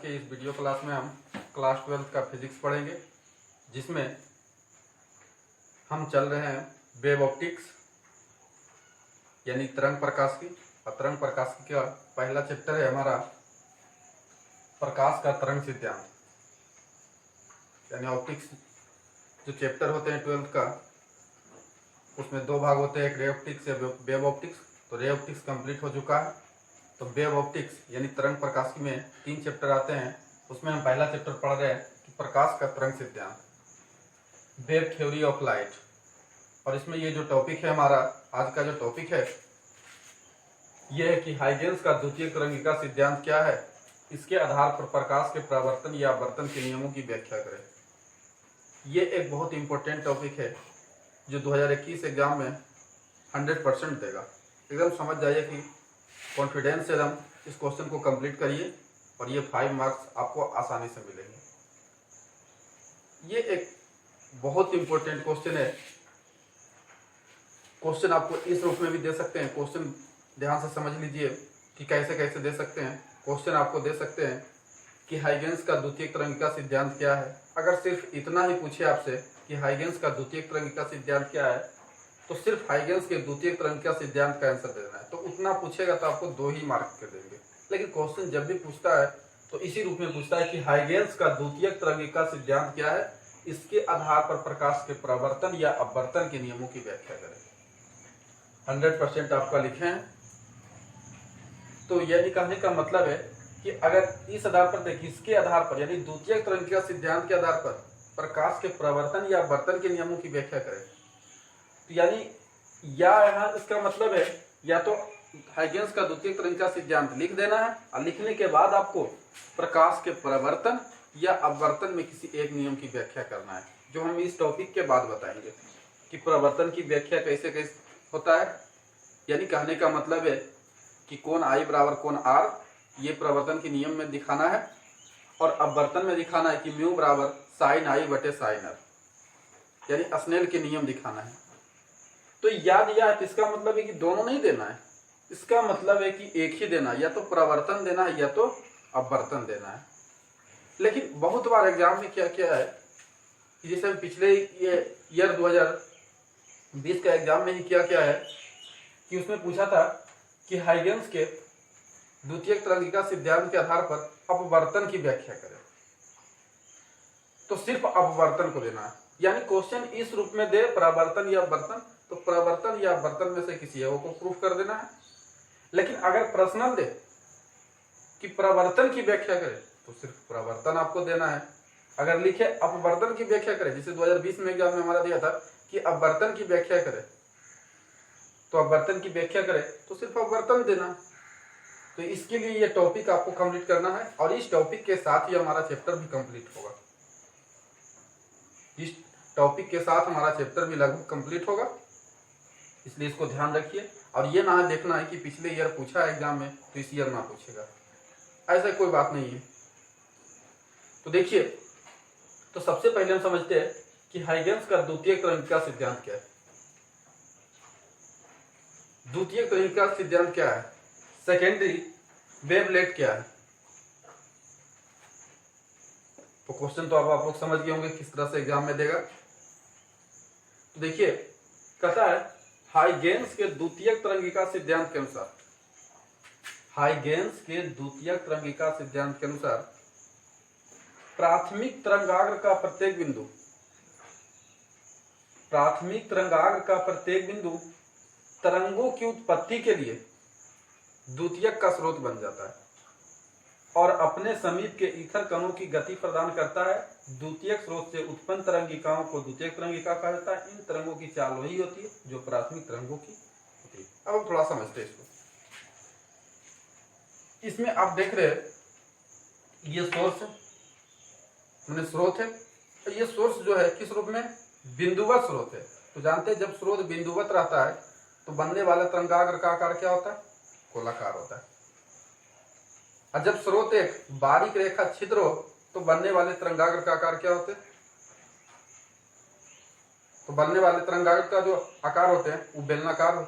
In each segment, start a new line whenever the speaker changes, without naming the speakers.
के इस video class में हम क्लास 12 का फिजिक्स पढ़ेंगे, जिसमें हम चल रहे हैं वेव ऑप्टिक्स यानी तरंग प्रकाश की। और तरंग प्रकाश का पहला चैप्टर है हमारा प्रकाश का तरंग सिद्धांत, यानी ऑप्टिक्स जो चैप्टर होते हैं 12 का, उसमें दो भाग होते हैं, एक रे ऑप्टिक्स या वेव ऑप्टिक्स। तो रे ऑप्टिक्स कंप्लीट हो चुका है, तो वेव ऑप्टिक्स यानी तरंग प्रकाश में 3 चैप्टर आते हैं। उसमें हम पहला चैप्टर पढ़ रहे हैं कि प्रकाश का तरंग सिद्धांत, वेव थ्योरी ऑफ लाइट। और इसमें ये जो टॉपिक है हमारा आज का जो टॉपिक है यह है कि हाइजेंस का द्वितीय तरंगिका सिद्धांत क्या है, इसके आधार पर प्रकाश के परावर्तन या अपवर्तन के नियमों की व्याख्या करें। ये एक बहुत इंपॉर्टेंट टॉपिक है जो 2021 एग्जाम में 100% देगा। एकदम समझ जाइए कि कॉन्फिडेंस से हम इस क्वेश्चन को कंप्लीट करिए और ये 5 मार्क्स आपको आसानी से मिलेंगे। ये एक बहुत इंपॉर्टेंट क्वेश्चन है। क्वेश्चन आपको इस रूप में भी दे सकते हैं। क्वेश्चन ध्यान से समझ लीजिए कि कैसे कैसे दे सकते हैं। क्वेश्चन आपको दे सकते हैं कि हाइजेंस का द्वितीय तरंगिका सिद्धांत क्या है। अगर सिर्फ इतना ही पूछे आपसे कि हाइजेंस का द्वितीय तरंगिका सिद्धांत क्या है, तो सिर्फ हाइजेंस के द्वितीय तरंगिका सिद्धांत का आंसर देना है। तो उतना पूछेगा तो आपको 2 ही मार्क के देंगे। लेकिन क्वेश्चन जब भी पूछता है तो इसी रूप में पूछता है कि हाइजेंस का द्वितीय तरंगिका सिद्धांत क्या है, इसके आधार पर प्रकाश के परावर्तन या अपवर्तन के नियमों की व्याख्या करें। 100% आपका लिखे हैं। तो यानी कहने का मतलब है कि अगर इस आधार पर देखिए, इसके आधार पर यानी द्वितीय तरंगिका सिद्धांत के आधार पर प्रकाश के परावर्तन या अपवर्तन के नियमों की व्याख्या करें, तो यानी यहाँ इसका मतलब है या तो हाइजेंस का द्वितीय तरंगिका सिद्धांत लिख देना है और लिखने के बाद आपको प्रकाश के परावर्तन या अपवर्तन में किसी एक नियम की व्याख्या करना है, जो हम इस टॉपिक के बाद बताएंगे कि परावर्तन की व्याख्या कैसे कैसे होता है। यानी कहने का मतलब है कि कोण I बराबर कोण R, ये परावर्तन के नियम में दिखाना है, और अपवर्तन में दिखाना है कि म्यू बराबर साइन I बटे साइन R, यानी स्नेल के नियम दिखाना है। तो याद या है, इसका मतलब है कि दोनों नहीं देना है। इसका मतलब है कि एक ही देना है, या तो परावर्तन देना है या तो अपवर्तन देना है। लेकिन बहुत बार एग्जाम में क्या क्या है कि जैसे पिछले ये ईयर 2020 का एग्जाम में ही क्या क्या है कि उसमें पूछा था कि हाइजेंस के द्वितीय तरंगिका सिद्धांत के आधार पर अपवर्तन की व्याख्या करें। तो सिर्फ अपवर्तन को देना है, यानी क्वेश्चन इस रूप में दे परावर्तन या अपवर्तन, तो परावर्तन या अपवर्तन में से किसी एक को प्रूफ कर देना है। लेकिन अगर प्रश्न दे कि परावर्तन की व्याख्या करें, तो सिर्फ परावर्तन आपको देना है। अगर लिखे अपवर्तन की व्याख्या करें, जैसे 2020 में एग्जाम में हमारा दिया था कि अपवर्तन की व्याख्या करें, तो अपवर्तन की व्याख्या करें तो सिर्फ अपवर्तन देना। तो इसके लिए ये टॉपिक आपको कंप्लीट करना है, और इस टॉपिक के साथ ही हमारा चैप्टर भी कंप्लीट होगा। इस टॉपिक के साथ हमारा चैप्टर भी लगभग कंप्लीट होगा, इसलिए इसको ध्यान रखिए। और ये ना देखना है कि पिछले ईयर पूछा है एग्जाम में तो इस ईयर ना पूछेगा, ऐसा कोई बात नहीं है। तो देखिए, तो सबसे पहले हम समझते हैं कि हाइजेंस का द्वितीय तरंगिका सिद्धांत क्या है। द्वितीय तरंगिका सिद्धांत क्या है, सेकेंडरी वेवलेट क्या है। तो क्वेश्चन तो अब आप लोग समझ गए होंगे किस तरह से एग्जाम में देगा। तो देखिए, कहता है हाइजेंस के द्वितीय तरंगिका सिद्धांत के अनुसार, हाइजेंस के द्वितीय तरंगिका सिद्धांत के अनुसार प्राथमिक तरंगाग्र का प्रत्येक बिंदु, प्राथमिक तरंगाग्र का प्रत्येक बिंदु तरंगों की उत्पत्ति के लिए द्वितीयक का स्रोत बन जाता है और अपने समीप के ईथर कणों की गति प्रदान करता है। द्वितीयक स्रोत से उत्पन्न तरंगिकाओं को द्वितीयक तरंगिका कहा जाता है। इन तरंगों की चाल वही होती है जो प्राथमिक तरंगों की होती है। अब हम थोड़ा समझते हैं इसको। इसमें आप देख रहे हैं ये सोर्स है, मैंने स्रोत है। ये सोर्स जो है किस रूप में, बिंदुवत स्रोत है। तो जानते हैं जब स्रोत बिंदुवत रहता है तो बनने वाला तरंगाग्र का आकार क्या होता है, गोलाकार होता है। और जब स्रोत एक बारीक रेखा छिद्र हो तो बनने वाले तरंगाग्र का आकार क्या होते हैं, तो बनने वाले तरंगाग्र का जो आकार होते हैं वो बेलनाकार हो।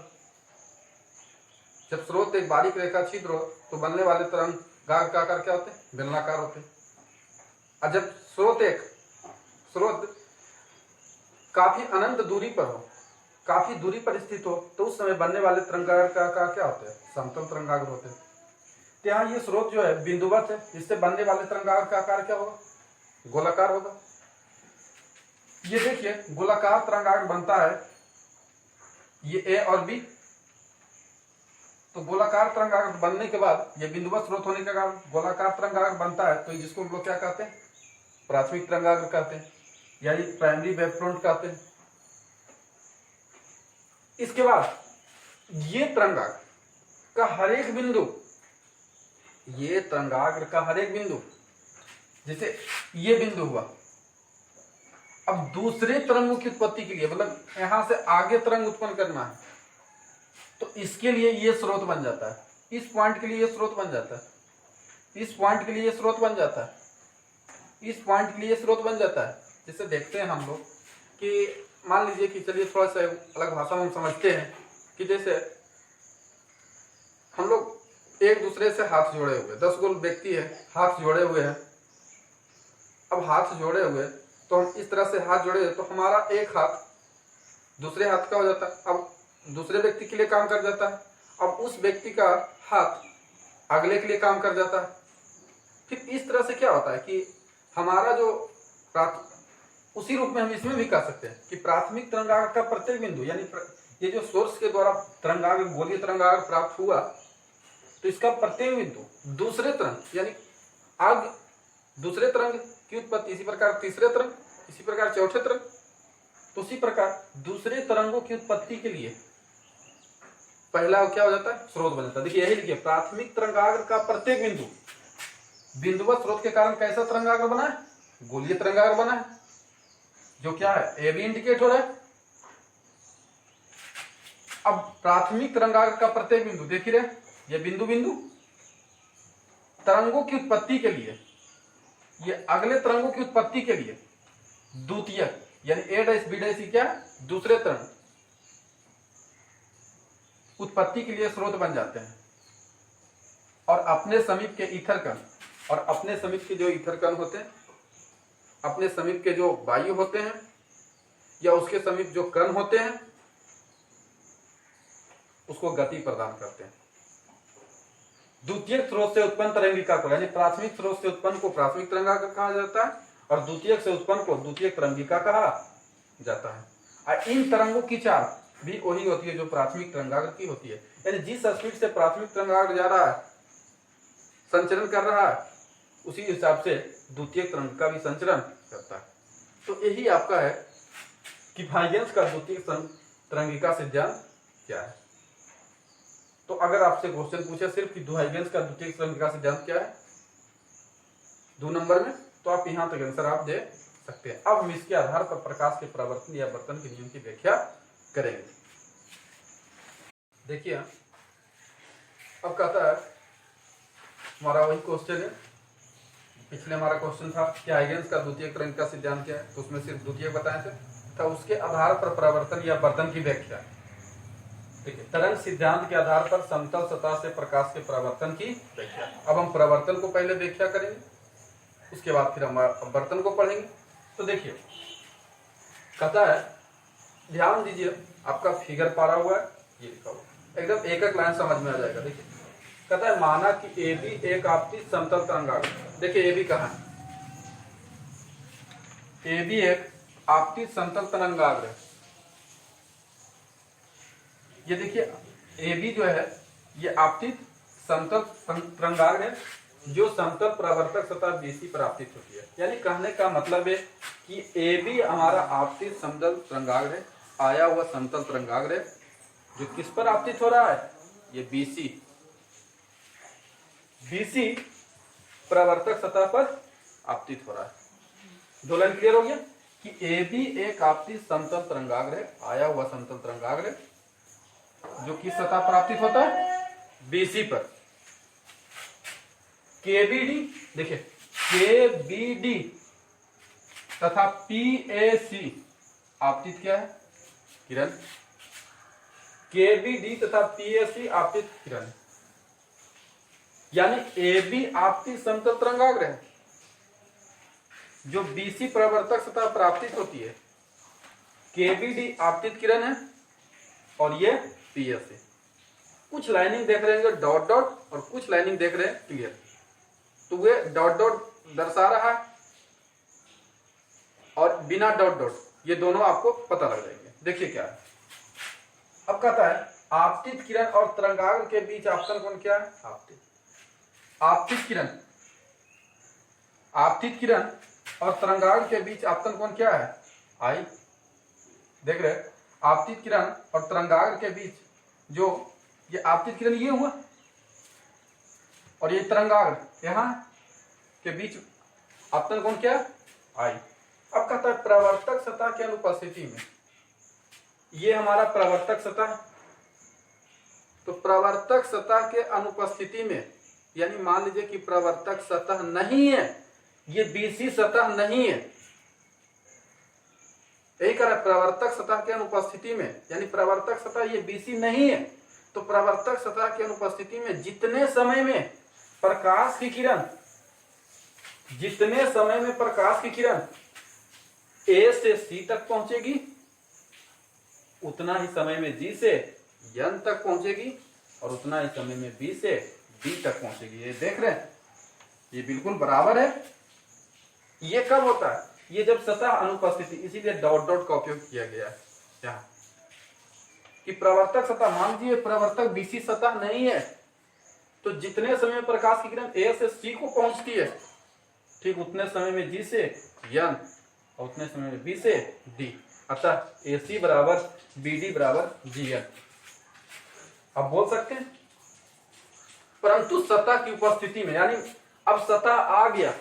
जब स्रोत एक बारीक रेखा छिद्र हो तो बनने वाले गागर का आकार क्या होते हैं? बेलनाकार होते हैं। और जब स्रोत काफी अनंत दूरी पर हो, काफी दूरी पर स्थित हो, तो उस समय बनने वाले तरंगाग्र का आकार क्या होते हैं? समतल तरंगाग्र होते हैं। तो यहाँ ये स्रोत जो है बिंदुवत है, इससे बनने वाले तरंगाग्र का आकार क्या होगा? गोलाकार होगा। ये देखिए गोलाकार तरंगाग्र बनता है, ये ए और बी। तो गोलाकार तरंगाग्र बनने के बाद, ये बिंदुवत स्रोत होने के कारण गोलाकार तरंगाग्र बनता है, तो जिसको हम लोग क्या कहते हैं? प्राथमिक तरंगाग्र कहते हैं, यानी प्राइमरी वेव फ्रंट कहते हैं। इसके बाद ये तरंगाग्र का हर एक बिंदु, ये तरंगाग्र का हर एक बिंदु, जैसे ये बिंदु हुआ, अब दूसरे तरंगों की उत्पत्ति के लिए, मतलब यहां से आगे तरंग उत्पन्न करना है, तो इसके लिए ये स्रोत बन जाता है। इस पॉइंट के लिए ये स्रोत बन जाता है, इस पॉइंट के लिए ये स्रोत बन जाता है, इस पॉइंट के लिए ये स्रोत बन जाता है। जैसे देखते हैं हम लोग कि मान लीजिए कि, चलिए थोड़ा सा अलग भाषा में हम समझते हैं कि जैसे हम लोग एक दूसरे से हाथ जोड़े हुए, 10 गो व्यक्ति है, हाथ जोड़े हुए हैं। अब हाथ जोड़े हुए तो हम इस तरह से हाथ जोड़े, तो हमारा एक हाथ दूसरे हाथ का हो जाता है, अब दूसरे व्यक्ति के लिए काम कर जाता है। अब उस व्यक्ति का हाथ अगले के लिए काम कर जाता है। फिर इस तरह से क्या होता है कि हमारा जो उसी रूप में हम इसमें भी कह सकते हैं कि प्राथमिक तरंगाग्र का प्रत्येक बिंदु, यानी ये जो सोर्स के द्वारा तरंगाग्र, गोलीय तरंगाग्र प्राप्त हुआ, तो इसका प्रत्येक बिंदु दूसरे तरंग, यानी आगे दूसरे तरंग की उत्पत्ति, इसी प्रकार तीसरे तरंग, इसी प्रकार चौथे तरंग, तो उसी प्रकार दूसरे तरंगों की उत्पत्ति के लिए पहला क्या हो जाता है? स्रोत बन जाता है। देखिए यही लिखिए, प्राथमिक तरंगाग्र का प्रत्येक बिंदु बिंदुवत स्रोत के कारण कैसा तरंगाग्र बना है? गोलीय तरंगाग्र बना है, जो क्या है? ए बी इंडिकेट हो रहा है। अब प्राथमिक तरंगाग्र का प्रत्येक बिंदु देख रहे, ये बिंदु बिंदु तरंगों की उत्पत्ति के लिए, ये अगले तरंगों की उत्पत्ति के लिए द्वितीयक, यानी ए डैश बी डैश क्या? दूसरे तरंग उत्पत्ति के लिए स्रोत बन जाते हैं। और अपने समीप के ईथर कण, और अपने समीप के जो ईथर कण होते हैं, अपने समीप के जो वायु होते हैं, या उसके समीप जो कण होते हैं, उसको गति प्रदान करते हैं। द्वितीयक स्रोत से उत्पन्न तरंगिका को, यानी प्राथमिक स्रोत से उत्पन्न को प्राथमिक तरंगाग्र कहा जाता है, और द्वितीयक से उत्पन्न को द्वितीयक तरंगिका कहा जाता है। और इन तरंगों की चाल भी वही होती है जो प्राथमिक तरंगाग्र की होती है, यानी जिस स्पीड से प्राथमिक तरंगाग्र जा रहा है, संचरण कर रहा है, उसी हिसाब से द्वितीयक तरंग का भी संचरण करता है। तो यही आपका है कि हाइगेंस का द्वितीयक तरंगिका सिद्धांत क्या है। तो अगर आपसे क्वेश्चन पूछे सिर्फ कि हाइगेंस का द्वितीयक तरंगिका सिद्धांत क्या है 2 नंबर में, तो आप यहां तक आंसर आप दे सकते हैं। अब हम इसके आधार पर प्रकाश के परावर्तन या वर्तन के नियम की व्याख्या करेंगे। देखिए अब कहता है, हमारा वही क्वेश्चन है, पिछले हमारा क्वेश्चन था कि हाइगेंस का द्वितीयक तरंगिका सिद्धांत क्या है, तो उसमें सिर्फ द्वितीयक बताए थे, तो उसके आधार पर परावर्तन या वर्तन की व्याख्या। देखिए, तरंग सिद्धांत के आधार पर समतल सतह से प्रकाश के परावर्तन की व्याख्या। अब हम परावर्तन को पहले व्याख्या करेंगे, उसके बाद फिर हम वर्तन को पढ़ेंगे। तो देखिए कहता है, ध्यान दीजिए, आपका फिगर पारा हुआ है, ये लिखा हुआ, एकदम एक एक लाइन समझ में आ जाएगा। देखिए कहता है, माना कि ए बी एक आपतित समतल तरंगाग्र। देखिए ए बी कहाँ है? ए बी एक आपतित समतल तरंगाग्र है। ये देखिए ए बी जो है, ये आपतित समतल तरंगाग्र है, जो समतल परावर्तक सतह बीसी पर आपतित होती है। यानी कहने का मतलब है कि ए बी हमारा आपतित समतल तरंगाग्र है, आया हुआ समतल तरंगाग्र है, जो किस पर आपतित हो रहा है? ये बीसी, बीसी परावर्तक सतह पर आपतित हो रहा है। दो लाइन क्लियर हो गया कि ए बी एक आपतित समतल तरंगाग्र है, आया हुआ समतल तरंगाग्र है, जो किस सतह पर आपतित होता है? बीसी पर। केबीडी, देखिए केबीडी तथा पीएसी आपतित क्या है? किरण। केबीडी तथा पीएसी आपतित किरण, यानी ए बी आपतित समतल तरंगाग्र है, जो बीसी प्रवर्तक सतह पर आपतित होती है, केबीडी आपतित किरण है, और ये पीएस है। कुछ लाइनिंग देख रहे हैं डॉट डॉट, और कुछ लाइनिंग देख रहे हैं क्लियर, तो वे डॉट डॉट दर्शा रहा है और बिना डॉट डॉट, ये दोनों आपको पता लग जाएंगे। देखिए क्या है, अब कहता है आपतित किरण और तरंगाग्र के बीच आपतन कोण क्या है? आपतित किरण और तरंगाग्र के बीच आपतन कोण क्या है? आई। देख रहे, आपतित किरण और तरंगाग्र के बीच जो ये आपतित किरण ये हुआ और ये तरंगाग्र यहाँ के बीच आपतन कोण क्या है? आई। अब कहता है प्रवर्तक सतह की अनुपस्थिति में, ये हमारा प्रवर्तक सतह है, तो प्रवर्तक सतह के अनुपस्थिति में, यानी मान लीजिए कि प्रवर्तक सतह नहीं है, ये बीसी सतह नहीं है, यही कह रहा है प्रवर्तक सतह के अनुपस्थिति में, यानी प्रवर्तक सतह ये बीसी नहीं है, तो प्रवर्तक सतह की अनुपस्थिति में जितने समय में प्रकाश की किरण ए से सी तक पहुंचेगी, उतना ही समय में जी से एन तक पहुंचेगी, और उतना ही समय में बी से डी तक पहुंचेगी। ये देख रहे हैं, ये बिल्कुल बराबर है। ये कब होता है? ये जब सतह अनुपस्थिति, इसीलिए डॉट डॉट का उपयोग किया गया है यहाँ, कि प्रवर्तक सतह, मान लीजिए प्रवर्तक बीसी सतह नहीं है, तो जितने समय में प्रकाश की किरण ए से सी को पहुंचती है, ठीक उतने समय में जी से एन, और उतने समय में बी से डी, अतः ए सी बराबर बी डी बराबर जी एन। आप बोल सकते हैं, परंतु सतह की उपस्थिति में, यानी अब सतह आ गया,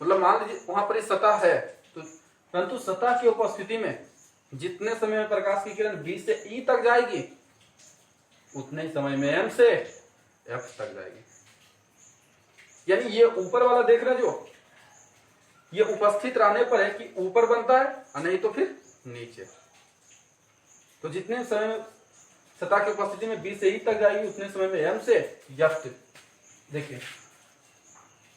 मतलब मान लीजिए वहां पर सतह है, तो परंतु सतह की उपस्थिति में जितने समय में प्रकाश की किरण बी से ई तक जाएगी, उतने ही समय में एम से एफ तक जाएगी। यानी ये ऊपर वाला देख रहे जो, ये उपस्थित रहने पर है कि ऊपर बनता है, और नहीं तो फिर नीचे। तो जितने समय में सतह की उपस्थिति में बी से ई तक जाएगी, उतने समय में एम से एफ देखिए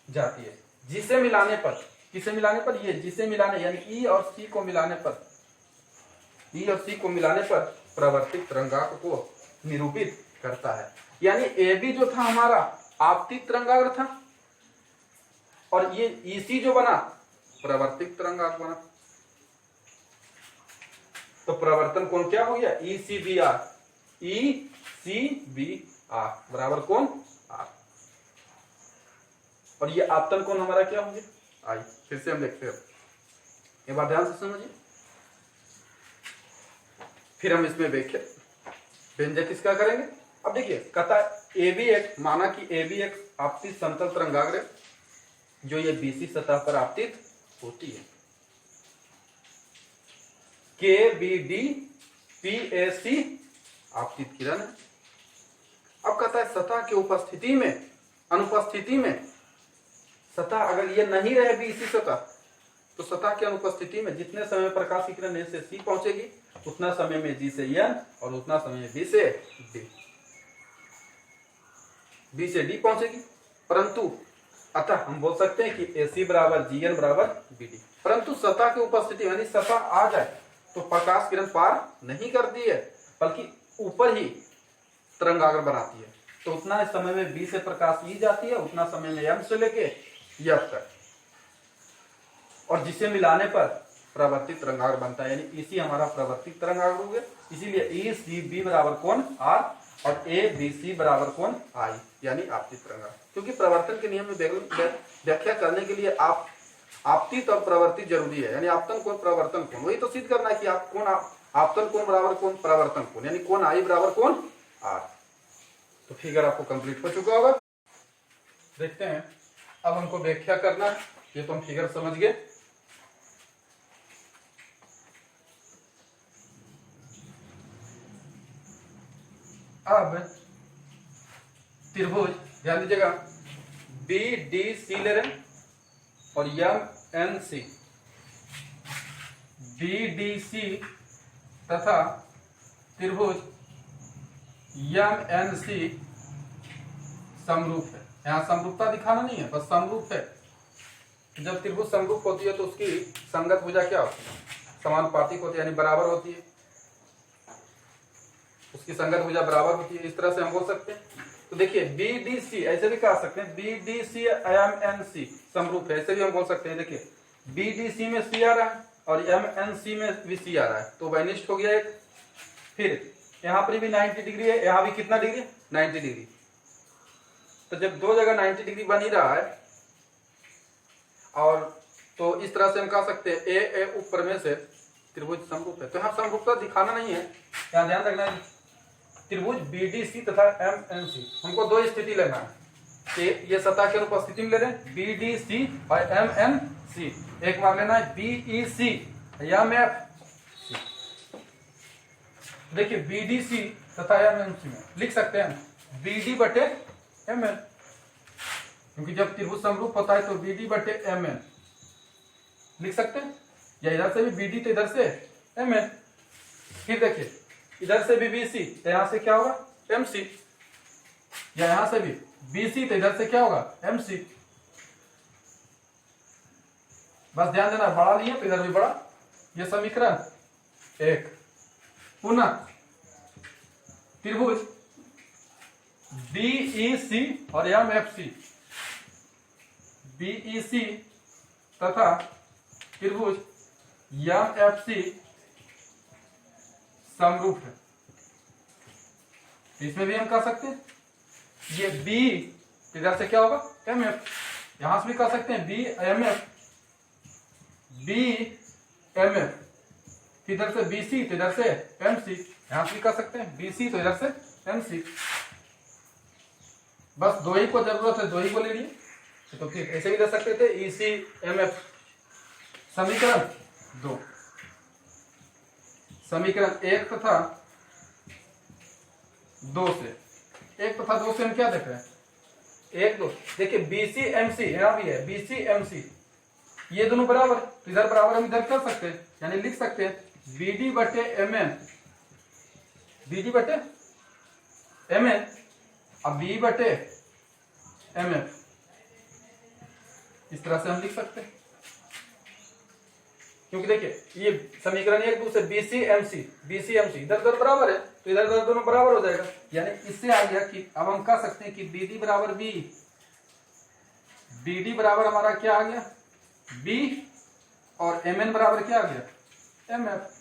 जाती है। जिसे मिलाने पर, किसे मिलाने पर? ये जिसे मिलाने, यानी ई और सी को मिलाने पर, ई और सी को मिलाने पर प्रवर्तित तरंगाग्र को निरूपित करता है। यानी ए बी जो था हमारा आपतित तरंगाग्र था, और ये ईसी जो बना प्रवर्तित तरंगाग्र बना। तो प्रवर्तन कोण क्या हो गया? E C B R, E C B R बराबर कोण आर, और ये आपतन कोण हमारा क्या हो गया? आई। फिर से हम देखते हैं, ये बात ध्यान से समझिए, फिर हम इसमें व्यंजक इसका करेंगे। अब देखिए कहता है ए बी एक, माना कि ए बी एक आपतित समतल तरंगाग्र जो ये बीसी सतह पर आपतित होती है, के बी डी पी ए सी आपतित किरण है। अब कहता है सतह की उपस्थिति में, अनुपस्थिति में, सतह अगर ये नहीं रहे बीसी सतह, तो सतह की अनुपस्थिति में जितने समय प्रकाश की किरण ए से सी पहुंचेगी, उतना समय में जी से एन, और उतना समय में बी से डी, बी से डी पहुंचेगी। परंतु अतः हम बोल सकते हैं कि ए सी बराबर जी एन बराबर बी डी। परंतु सतह की उपस्थिति, यानी सतह आ जाए तो प्रकाश किरण पार नहीं करती है, बल्कि ऊपर ही तरंगाग्र बनाती है, तो उतना समय में बी से प्रकाश ई जाती है, उतना समय में एम से लेके एफ तक, और जिसे मिलाने पर प्रवर्तित तरंगाग्र बनता है। यानी इसी हमारा प्रवर्तित तरंगाग्र हो गया। इसीलिए ई सी बी बराबर कोण आर, और ए बी सी बराबर कोण आई, यानी आपतित तरंगाग्र। क्योंकि प्रवर्तन के नियम में व्याख्या करने के लिए आप आपतित और प्रवर्तित जरूरी है, यानी आपतन कोण प्रवर्तन कोण, वही तो सिद्ध करना है कि आप कोण आपतन कोण बराबर कोण प्रवर्तन कोण, यानी कोण आई बराबर कोण आर। तो फिगर आपको कंप्लीट हो चुका होगा। देखते हैं अब हमको व्याख्या करना है, ये तो हम फिगर समझ गए। अब त्रिभुज ध्यान दीजिएगा, बी डी सी ले रहे हैं और M N C, B D C तथा त्रिभुज एम एन सी समरूप है। यहाँ समरूपता दिखाना नहीं है, बस समरूप है। जब त्रिभुज समरूप होती है तो उसकी संगत भुजा क्या होती है? समानुपातिक होती है, यानी बराबर होती है। उसकी संगत भुजा बराबर होती है, इस तरह से हम बोल सकते हैं। तो देखिए BDC ऐसे भी कह सकते हैं, BDC MNC समरूप है, ऐसे भी हम बोल सकते हैं। देखिए BDC में C आ रहा है और MNC में भी C आ रहा है, तो वाइनिष्ट हो गया एक। फिर यहाँ पर भी 90 डिग्री है, यहाँ भी कितना डिग्री? 90 डिग्री। तो जब दो जगह 90 डिग्री बन ही रहा है, और तो इस तरह से हम कह सकते हैं ए ऊपर में से त्रिभुज समरूप है। तो यहाँ समरूपता दिखाना नहीं है, यहाँ ध्यान रखना है। त्रिभुज BDC तथा MNC, हमको दो स्थिति लेना है। ये सतह के अनुपस्थिति में ले रहे हैं BDC और MNC। एक बार लेना है BEC या MFC। देखिए BDC तथा MNC में लिख सकते हैं BD बटे MN, क्योंकि जब त्रिभुज समरूप होता है तो BD बटे MN लिख सकते हैं। या इधर से भी BD तो इधर से MN। फिर देखिए इधर से भी BC तो यहाँ से क्या होगा? MC। या यहाँ से भी BC तो इधर से क्या होगा? MC। बस ध्यान देना, बड़ा लिए तो इधर भी बड़ा। ये समीकरण एक। पुनः त्रिभुज BEC और MFC, BEC तथा त्रिभुज MFC समरूप है। इसमें भी हम कह सकते हैं ये B इधर से क्या होगा? MF। यहां से भी कह सकते हैं BMF, BMF। इधर से BC तो इधर से MC, यहां से भी कह सकते हैं BC तो इधर से MC। बस दो ही को जरूरत है, दो ही को ले लिए। तो फिर ऐसे भी दे सकते थे EC MF। समीकरण दो, समीकरण एक तथा दो से, एक तथा दो से हम क्या देख रहे हैं? एक दो। देखिए BC MC यहां भी है, BC MC, ये दोनों बराबर, तो इधर बराबर हम इधर कर सकते हैं, यानी लिख सकते हैं BD बटे MN, BD बटे MN अब B बटे MF। इस तरह से हम लिख सकते हैं, क्योंकि देखिए ये समीकरण एक दूसरे BC MC इधर उधर बराबर है, तो इधर उधर दोनों बराबर हो जाएगा। यानी इससे आ गया कि अब हम कह सकते हैं कि BD बराबर B, BD बराबर हमारा क्या आ गया? B, और MN बराबर क्या आ गया? MF।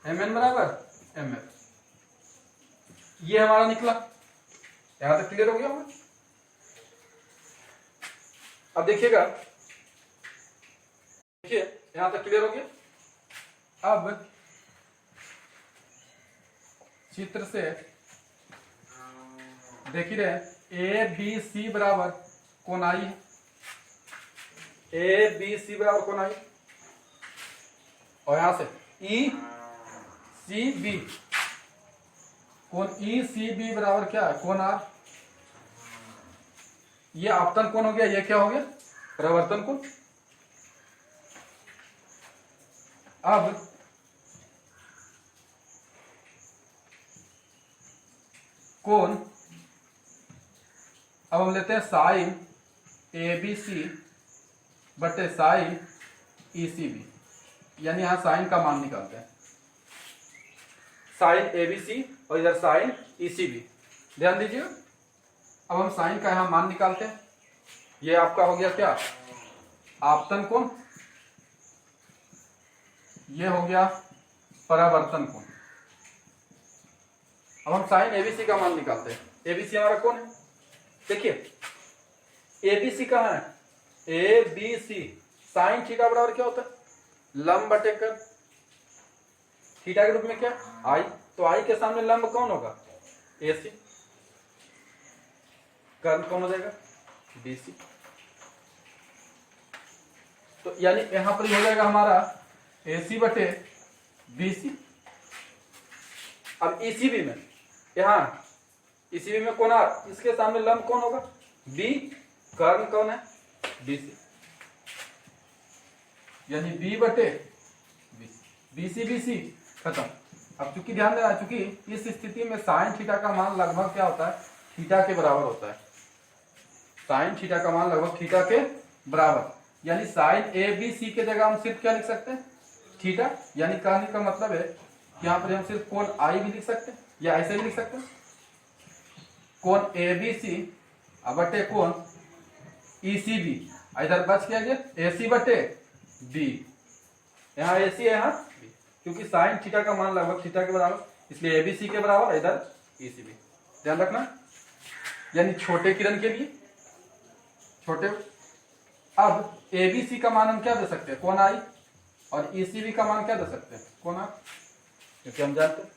MN बराबर MF, ये हमारा निकला। यहां तक क्लियर हो गया होगा? अब देखिएगा, देखिए यहां तक क्लियर हो गया। अब चित्र से देख ही रहे ABC बराबर कोण आई है, ABC बराबर कोण आई, और यहां से ECB, कोण ECB बराबर क्या है? कोण R। ये आपतन कोण हो गया, ये क्या हो गया? प्रवर्तन कोण। अब कोण, अब हम लेते हैं साइन ABC बटे साइन ECB, यानी यहां साइन का मान निकालते हैं, साइन ABC और इधर साइन ECB। ध्यान दीजिए, अब हम साइन का यहां मान निकालते हैं। ये आपका हो गया क्या? आपतन कोण। ये हो गया परावर्तन कोण। अब हम साइन ABC का मान निकालते हैं। ABC हमारा कौन है? देखिए ABC कहाँ है? ABC। साइन थीटा बराबर क्या होता है? लंब बटे कर्ण। थीटा के रूप में क्या? आई। तो आई के सामने लंब कौन होगा? AC। कर्ण कौन हो जाएगा? BC। तो यानी यहां पर हो जाएगा हमारा AC बटे BC। अब ECB में, यहां ECB में कौन आ, इसके सामने लंब कौन होगा? B। कर्ण कौन है? BC। यानी B बटे BC BC खत्म। अब चूंकि ध्यान देना, चूंकि इस स्थिति में साइन थीटा का मान लगभग क्या होता है? थीटा के बराबर होता है। साइन थीटा का मान लगभग थीटा के बराबर, यानी साइन ए बी सी के जगह हम सिर्फ क्या लिख सकते हैं, थीटा। यानी कहने का मतलब है कि यहाँ पर हम सिर्फ कोण आई भी लिख सकते हैं, या ऐसे भी लिख सकते हैं, कोण ए बी सी बटे कोण ई सी बी। इधर बच क्या गया, ए सी बटे बी, यहाँ ए सी है यहाँ बी, क्योंकि साइन थीटा का मान लगभग थीटा के बराबर, इसलिए ए बी सी के बराबर, इधर ई सी बी। ध्यान रखना, यानी छोटे किरण के लिए छोटे। अब ए बी सी का मान हम क्या दे सकते हैं, कोण आई, और ई सी बी का मान क्या दे सकते हैं, कोण आर, क्योंकि हम जानते हैं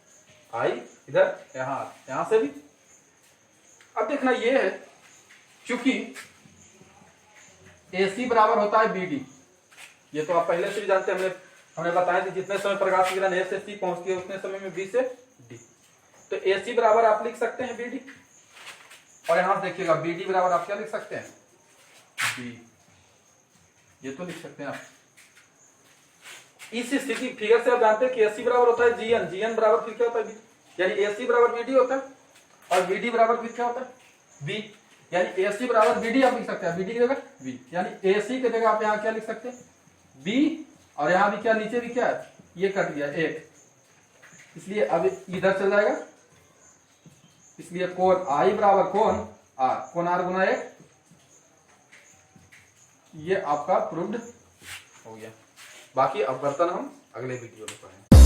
आई इधर, यहां से भी। अब देखना ये है, क्योंकि ए सी बराबर होता है बी डी, ये तो आप पहले से भी जानते हैं, हमने बताया कि जितने समय प्रकाश की किरण ए से सी पहुंचती है उतने समय में बी से डी, तो ए सी बराबर आप लिख सकते हैं बी डी, और यहां से देखिएगा बी डी बराबर आप क्या लिख सकते हैं, बी, ये तो लिख सकते हैं आप। इस स्थिति फिगर से आप जानते हैं कि एसी बराबर होता है जीएन, जीएन बराबर फिर क्या होता है बी, यानी एसी बराबर बीडी होता है, और बीडी बराबर फिर क्या होता है बी, यानी एसी बराबर बीडी आप लिख सकते हैं, बीडी की जगह बी, यानी एसी की जगह आप यहाँ क्या लिख सकते हैं बी, और यहाँ भी क्या, नीचे भी क्या है, ये कट गया एक, इसलिए अब इधर चल जाएगा, इसलिए कोण आई बराबर कोण आर, कोण आर गुना एक, ये आपका प्रूव्ड हो गया। बाकी अब बर्तन हम अगले वीडियो में पढ़ेंगे।